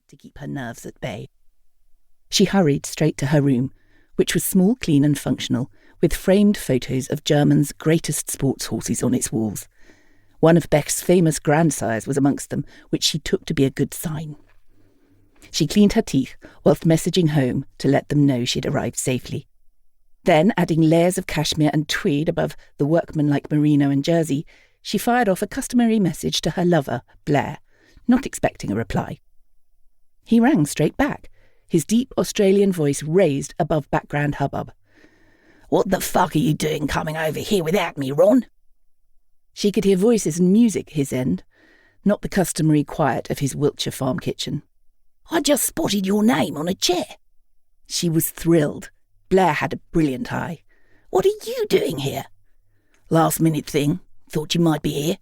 to keep her nerves at bay. She hurried straight to her room, which was small, clean and functional, with framed photos of Germany's greatest sports horses on its walls. One of Beck's famous grandsires was amongst them, which she took to be a good sign. She cleaned her teeth whilst messaging home to let them know she'd arrived safely. Then, adding layers of cashmere and tweed above the workmanlike merino and jersey, she fired off a customary message to her lover, Blair, not expecting a reply. He rang straight back, his deep Australian voice raised above background hubbub. "What the fuck are you doing coming over here without me, Ron?" She could hear voices and music his end, not the customary quiet of his Wiltshire farm kitchen. "I just spotted your name on a chair." She was thrilled. Blair had a brilliant eye. "What are you doing here?" "Last minute thing. Thought you might be here.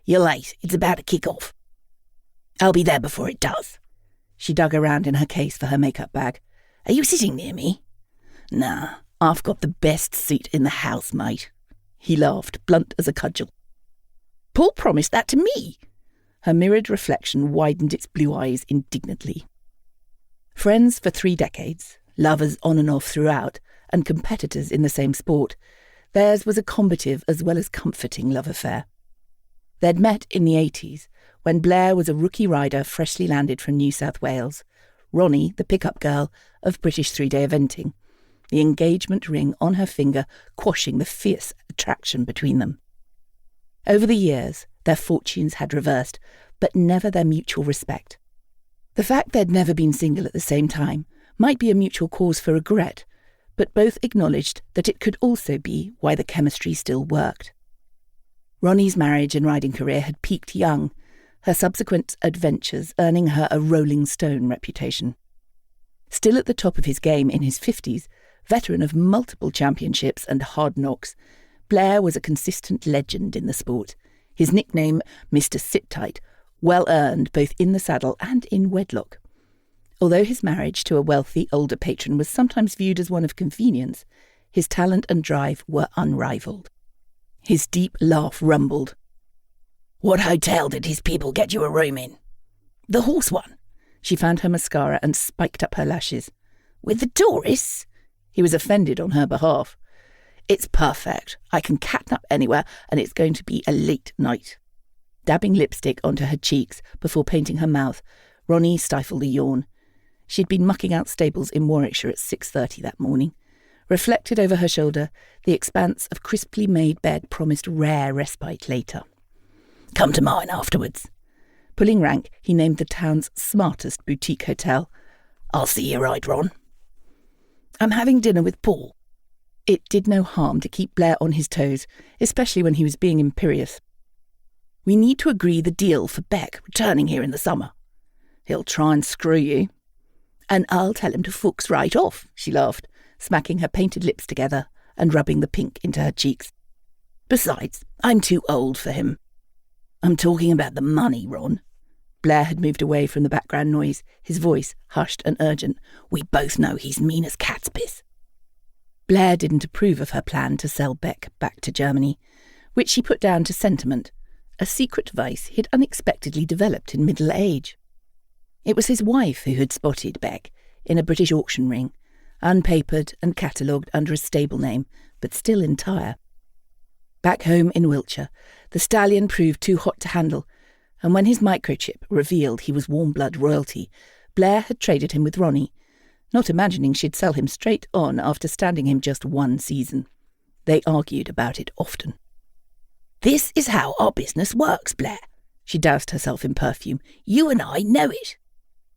You're late. It's about to kick off." "I'll be there before it does." She dug around in her case for her makeup bag. "Are you sitting near me?" "Nah, I've got the best seat in the house, mate." He laughed, blunt as a cudgel. "Paul promised that to me." Her mirrored reflection widened its blue eyes indignantly. Friends for 3 decades, lovers on and off throughout, and competitors in the same sport, theirs was a combative as well as comforting love affair. They'd met in the 80s, when Blair was a rookie rider freshly landed from New South Wales, Ronnie the pickup girl of British 3-day eventing, the engagement ring on her finger quashing the fierce attraction between them. Over the years, their fortunes had reversed, but never their mutual respect. The fact they'd never been single at the same time might be a mutual cause for regret, but both acknowledged that it could also be why the chemistry still worked. Ronnie's marriage and riding career had peaked young, her subsequent adventures earning her a Rolling Stone reputation. Still at the top of his game in his 50s, veteran of multiple championships and hard knocks, Blair was a consistent legend in the sport, his nickname Mr. Sit-Tight, well earned both in the saddle and in wedlock. Although his marriage to a wealthy older patron was sometimes viewed as one of convenience, his talent and drive were unrivalled. His deep laugh rumbled. "What hotel did his people get you a room in?" "The horse one." She found her mascara and spiked up her lashes. "With the tourists?" He was offended on her behalf. "It's perfect. I can catnap anywhere, and it's going to be a late night." Dabbing lipstick onto her cheeks before painting her mouth, Ronnie stifled a yawn. She'd been mucking out stables in Warwickshire at 6:30 that morning. Reflected over her shoulder, the expanse of crisply made bed promised rare respite later. "Come to mine afterwards." Pulling rank, he named the town's smartest boutique hotel. "I'll see you right, Ron." "I'm having dinner with Paul." It did no harm to keep Blair on his toes, especially when he was being imperious. "We need to agree the deal for Beck returning here in the summer." "He'll try and screw you." "And I'll tell him to fucks right off," she laughed, smacking her painted lips together and rubbing the pink into her cheeks. "Besides, I'm too old for him." "I'm talking about the money, Ron." Blair had moved away from the background noise, his voice hushed and urgent. "We both know he's mean as cat's piss." Blair didn't approve of her plan to sell Beck back to Germany, which she put down to sentiment, a secret vice he'd unexpectedly developed in middle age. It was his wife who had spotted Beck in a British auction ring, unpapered and catalogued under a stable name, but still entire. Back home in Wiltshire, the stallion proved too hot to handle, and when his microchip revealed he was warm-blood royalty, Blair had traded him with Ronnie, not imagining she'd sell him straight on after standing him just 1 season. They argued about it often. "This is how our business works, Blair." She doused herself in perfume. "You and I know it."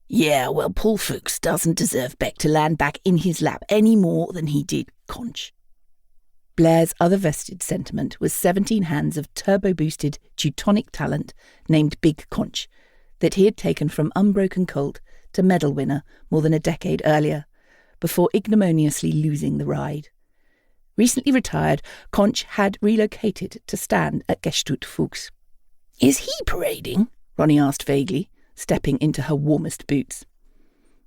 "Yeah, well, Paul Fuchs doesn't deserve Beck to land back in his lap any more than he did Conch." Blair's other vested sentiment was 17 hands of turbo-boosted Teutonic talent named Big Conch that he had taken from unbroken colt to medal winner more than a decade earlier, before ignominiously losing the ride. Recently retired, Conch had relocated to stand at Gestut Fuchs. "Is he parading?" Ronnie asked vaguely, stepping into her warmest boots.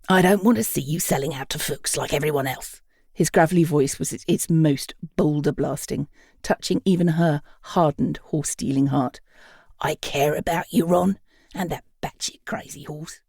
"I don't want to see you selling out to Fuchs like everyone else." His gravelly voice was at its most boulder-blasting, touching even her hardened, horse-stealing heart. "I care about you, Ron, and that batshit crazy horse."